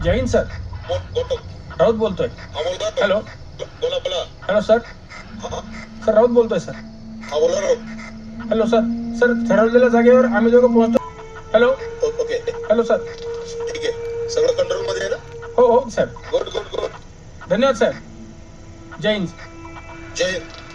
जय Hind sir. Raut बोलतोय. Hello. बोला बोला. Hello sir. सर राऊत बोलतोय सर. हा बोला राव. Hello sir. सर ठरवलेल्या जागेवर आम्ही दोघं पोहोचतो. हॅलो. ओके. Hello sir. ठीक आहे. सगळं कंट्रोल मध्ये आहे ना? हो हो साहेब. गुड. धन्यवाद साहेब. जय हिंद. जय हिंद.